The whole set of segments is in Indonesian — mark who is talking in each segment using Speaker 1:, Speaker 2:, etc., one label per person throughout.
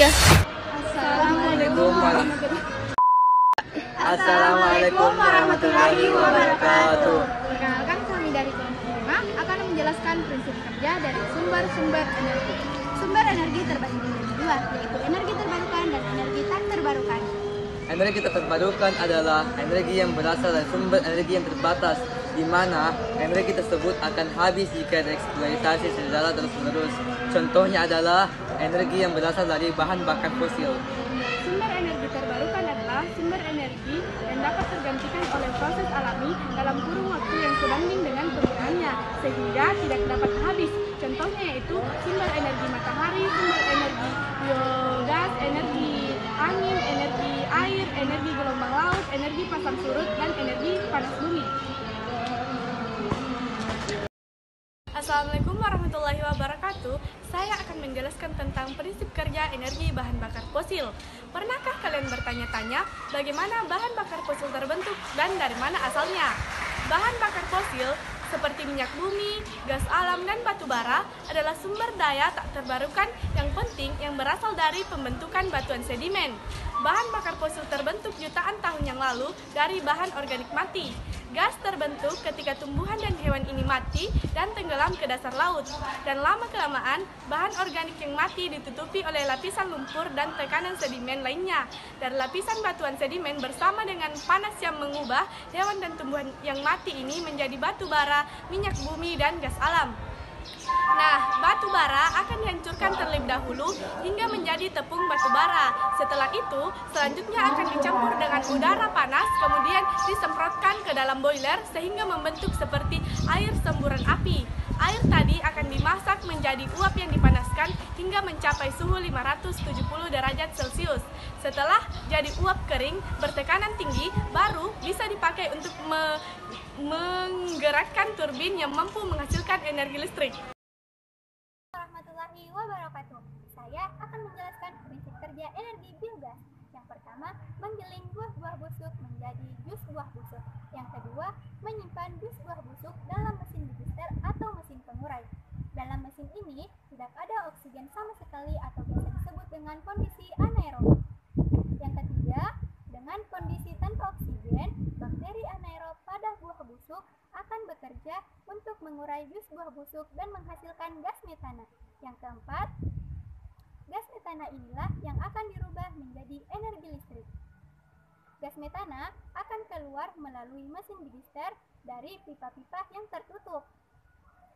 Speaker 1: Ika.
Speaker 2: Assalamualaikum warahmatullahi wabarakatuh.
Speaker 3: Perkenalkan, kami dari kelompok 5 akan menjelaskan prinsip kerja dari sumber-sumber energi. Sumber energi terbagi menjadi dua, yaitu energi terbarukan dan energi tak terbarukan.
Speaker 2: Energi tak terbarukan adalah energi yang berasal dari sumber energi yang terbatas, di mana energi tersebut akan habis jika dieksploitasi secara terus-menerus. Contohnya adalah energi yang berasal dari bahan bakar fosil.
Speaker 3: Sumber energi terbarukan adalah sumber energi yang dapat tergantikan oleh proses alami dalam kurun waktu yang sebanding dengan penggunaannya, sehingga tidak dapat habis. Contohnya yaitu sumber energi matahari, sumber energi biogas, energi angin, energi air, energi gelombang laut, energi pasang surut, dan energi panas bumi.
Speaker 1: Assalamualaikum warahmatullahi wabarakatuh. Saya akan menjelaskan tentang prinsip kerja energi bahan bakar fosil. Pernahkah kalian bertanya-tanya bagaimana bahan bakar fosil terbentuk dan dari mana asalnya? Bahan bakar fosil seperti minyak bumi, gas alam, dan batu bara adalah sumber daya tak terbarukan yang penting yang berasal dari pembentukan batuan sedimen. Bahan bakar fosil terbentuk jutaan tahun yang lalu dari bahan organik mati. Gas terbentuk ketika tumbuhan dan hewan ini mati dan tenggelam ke dasar laut. Dan lama-kelamaan, bahan organik yang mati ditutupi oleh lapisan lumpur dan tekanan sedimen lainnya. Dan lapisan batuan sedimen bersama dengan panas yang mengubah hewan dan tumbuhan yang mati ini menjadi batu bara, minyak bumi, dan gas alam. Nah, batu bara akan dihancurkan terlebih dahulu hingga menjadi tepung batu bara. Setelah itu, selanjutnya akan dicampur dengan udara panas, kemudian disemprotkan ke dalam boiler sehingga membentuk seperti air semburan api. Air tadi akan dimasak menjadi uap yang dipanaskan hingga mencapai suhu 570 derajat Celcius. Setelah jadi uap kering bertekanan tinggi, baru bisa dipakai untuk menggerakkan turbin yang mampu menghasilkan energi listrik.
Speaker 4: Warahmatullahi wabarakatuh. Saya akan menjelaskan prinsip kerja energi biogas. Yang pertama, menggiling buah-buah busuk menjadi jus buah busuk. Yang kedua, menyimpan jus buah busuk dalam mesin digester atau mesin pengurai. Dalam mesin ini tidak ada oksigen sama sekali atau biasa disebut dengan kondisi anaerob. Yang ketiga, dengan kondisi tanpa oksigen, bakteri anaerob pada buah busuk akan bekerja untuk mengurai jus buah busuk dan menghasilkan gas metana. Yang keempat, gas metana inilah yang akan dirubah menjadi energi listrik. Gas metana akan keluar melalui mesin digester dari pipa-pipa yang tertutup.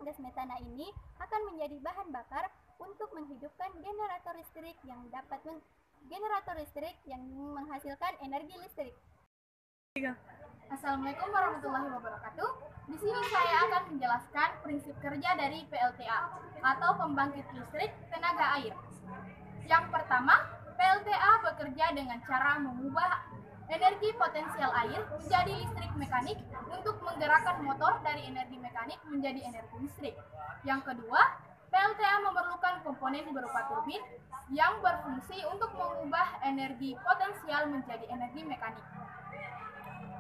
Speaker 4: Gas metana ini akan menjadi bahan bakar untuk menghidupkan generator listrik yang menghasilkan energi listrik.
Speaker 3: Assalamualaikum warahmatullahi wabarakatuh. Di sini saya akan menjelaskan prinsip kerja dari PLTA atau pembangkit listrik tenaga air. Yang pertama, PLTA bekerja dengan cara mengubah energi potensial air menjadi listrik mekanik untuk menggerakkan motor dari energi mekanik menjadi energi listrik. Yang kedua, PLTA memerlukan komponen berupa turbin yang berfungsi untuk mengubah energi potensial menjadi energi mekanik.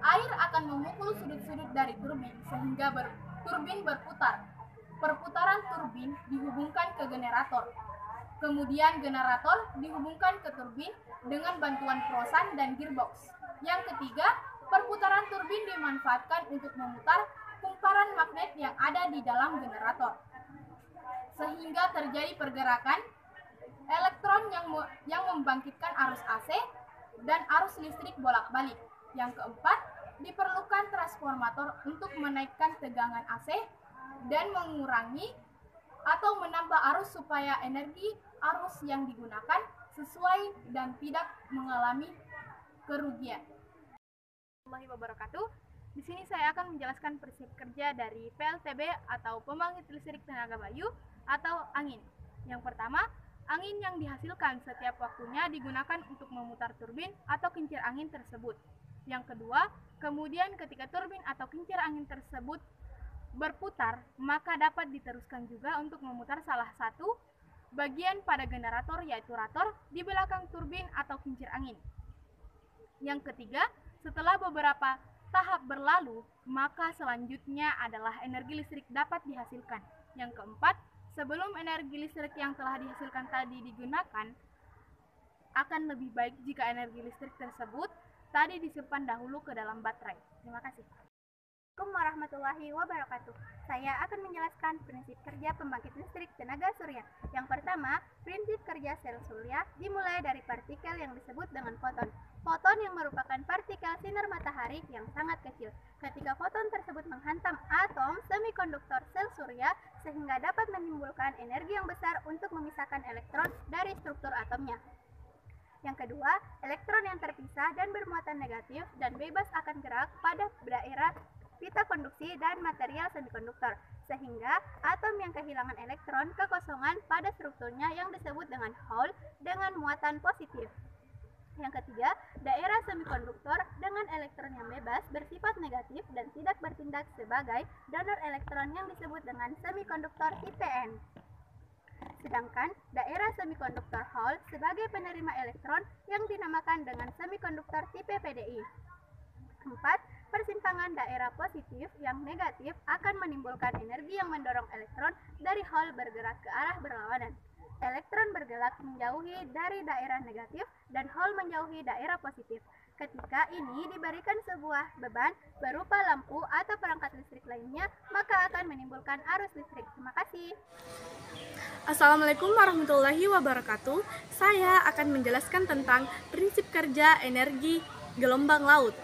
Speaker 3: Air akan memukul sudut-sudut dari turbin sehingga turbin berputar. Perputaran turbin dihubungkan ke generator. Kemudian generator dihubungkan ke turbin dengan bantuan perosan dan gearbox. Yang ketiga, perputaran turbin dimanfaatkan untuk memutar kumparan magnet yang ada di dalam generator, sehingga terjadi pergerakan elektron yang membangkitkan arus AC dan arus listrik bolak-balik. Yang keempat, diperlukan transformator untuk menaikkan tegangan AC dan mengurangi atau menambah arus supaya energi arus yang digunakan sesuai dan tidak mengalami kerugian.
Speaker 5: Warahmatullahi wabarakatuh. Di sini saya akan menjelaskan prinsip kerja dari PLTB atau pembangkit listrik tenaga bayu atau angin. Yang pertama, angin yang dihasilkan setiap waktunya digunakan untuk memutar turbin atau kincir angin tersebut. Yang kedua, kemudian ketika turbin atau kincir angin tersebut berputar, maka dapat diteruskan juga untuk memutar salah satu bagian pada generator, yaitu rotor di belakang turbin atau kincir angin. Yang ketiga, setelah beberapa tahap berlalu, maka selanjutnya adalah energi listrik dapat dihasilkan. Yang keempat, sebelum energi listrik yang telah dihasilkan tadi digunakan, akan lebih baik jika energi listrik tersebut tadi disimpan dahulu ke dalam baterai. Terima kasih.
Speaker 4: Assalamualaikum warahmatullahi wabarakatuh. Saya akan menjelaskan prinsip kerja pembangkit listrik tenaga surya. Yang pertama, prinsip kerja sel surya dimulai dari partikel yang disebut dengan foton. Foton yang merupakan partikel sinar matahari yang sangat kecil. Ketika foton tersebut menghantam atom semikonduktor sel surya sehingga dapat menimbulkan energi yang besar untuk memisahkan elektron dari struktur atomnya. Yang kedua, elektron yang terpisah dan bermuatan negatif dan bebas akan gerak pada daerah pita konduksi dan material semikonduktor, sehingga atom yang kehilangan elektron kekosongan pada strukturnya yang disebut dengan hole dengan muatan positif. Yang ketiga, daerah semikonduktor dengan elektron yang bebas bersifat negatif dan tidak bertindak sebagai donor elektron yang disebut dengan semikonduktor tipe N. Sedangkan daerah semikonduktor hole sebagai penerima elektron yang dinamakan dengan semikonduktor tipe PDI. 4. Persimpangan daerah positif yang negatif akan menimbulkan energi yang mendorong elektron dari hole bergerak ke arah berlawanan. Elektron bergerak menjauhi dari daerah negatif dan hole menjauhi daerah positif. Ketika ini diberikan sebuah beban berupa lampu atau perangkat listrik lainnya, maka akan menimbulkan arus listrik. Terima kasih.
Speaker 1: Assalamualaikum warahmatullahi wabarakatuh. Saya akan menjelaskan tentang prinsip kerja energi gelombang laut.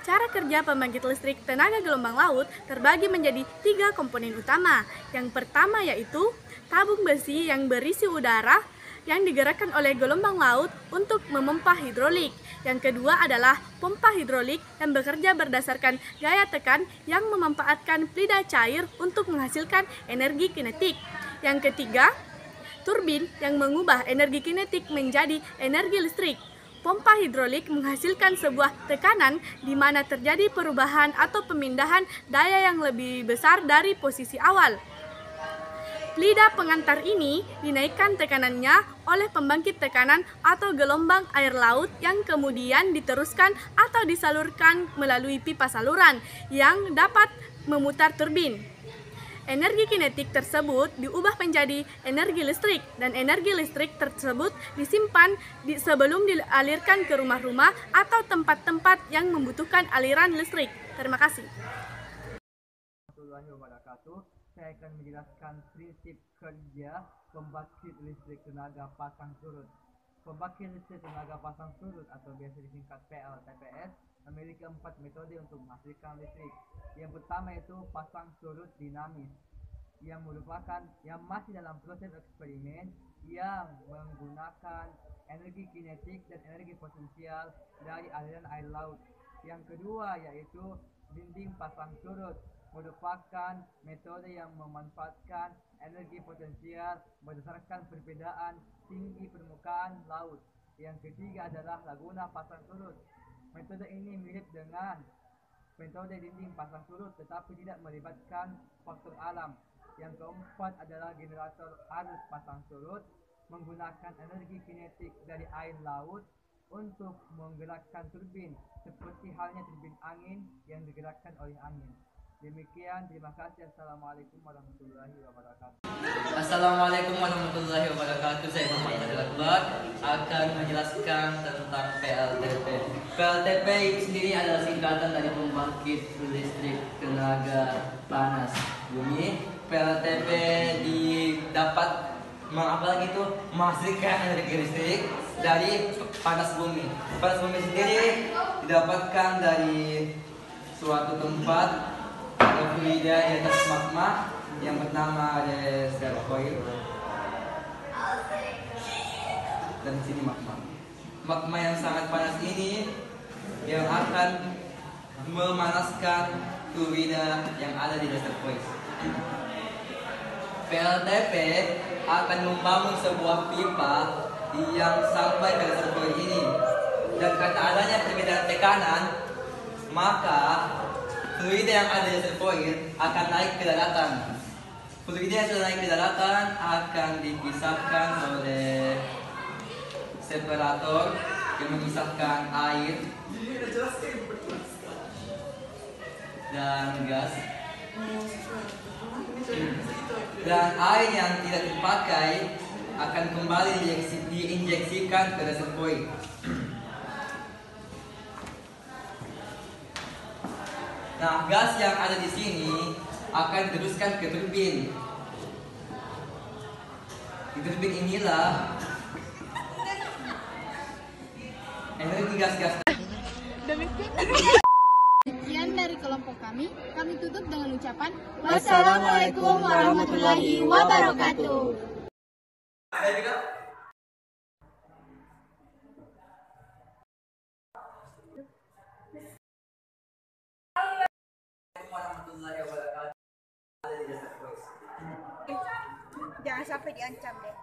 Speaker 1: Cara kerja pembangkit listrik tenaga gelombang laut terbagi menjadi 3 komponen utama. Yang pertama yaitu tabung besi yang berisi udara yang digerakkan oleh gelombang laut untuk memompa hidrolik. Yang kedua adalah pompa hidrolik yang bekerja berdasarkan gaya tekan yang memanfaatkan pelida cair untuk menghasilkan energi kinetik. Yang ketiga, turbin yang mengubah energi kinetik menjadi energi listrik. Pompa hidrolik menghasilkan sebuah tekanan di mana terjadi perubahan atau pemindahan daya yang lebih besar dari posisi awal. Pelida pengantar ini dinaikkan tekanannya oleh pembangkit tekanan atau gelombang air laut yang kemudian diteruskan atau disalurkan melalui pipa saluran yang dapat memutar turbin. Energi kinetik tersebut diubah menjadi energi listrik dan energi listrik tersebut disimpan sebelum dialirkan ke rumah-rumah atau tempat-tempat yang membutuhkan aliran listrik. Terima kasih.
Speaker 2: Warahmatullahi wabarakatuh. Saya akan menjelaskan prinsip kerja pembangkit listrik tenaga pasang surut. Pembangkit listrik tenaga pasang surut atau biasa disingkat PLTPS memiliki 4 metode untuk menghasilkan listrik. Yang pertama itu pasang surut dinamis, yang merupakan yang masih dalam proses eksperimen yang menggunakan energi kinetik dan energi potensial dari aliran air laut. Yang kedua yaitu dinding pasang surut, merupakan metode yang memanfaatkan energi potensial berdasarkan perbedaan tinggi permukaan laut. Yang ketiga adalah laguna pasang surut. Metode ini mirip dengan metode dinding pasang surut tetapi tidak melibatkan faktor alam. Yang keempat adalah generator arus pasang surut, menggunakan energi kinetik dari air laut untuk menggerakkan turbin seperti halnya turbin angin yang digerakkan oleh angin. Demikian, terima kasih. Assalamualaikum warahmatullahi wabarakatuh.
Speaker 6: Assalamualaikum warahmatullahi wabarakatuh. Saya Muhammad Adil Akbar akan menjelaskan tentang PLTP. PLTP itu sendiri adalah singkatan dari pembangkit listrik tenaga panas bumi. PLTP didapat menghasilkan energi listrik dari panas bumi. Panas bumi sendiri didapatkan dari suatu tempat ada fluida di atas magma yang bernama reservoir, dan di sini magma yang sangat panas ini yang akan memanaskan fluida yang ada di reservoir. PLTP akan membangun sebuah pipa yang sampai ke reservoir ini, dan karena adanya perbedaan tekanan maka fluida yang ada di reservoir akan naik ke daratan. Fluida yang sudah naik ke daratan akan dipisahkan oleh separator yang memisahkan air dan gas. Dan air yang tidak dipakai akan kembali diinjeksikan ke reservoir. Nah, gas yang ada di sini akan diteruskan ke turbin. Di turbin inilah energi gas-gas.
Speaker 3: Sekian dari kelompok kami tutup dengan ucapan
Speaker 4: Wassalamualaikum warahmatullahi wabarakatuh.
Speaker 7: Jangan sampai diancam deh.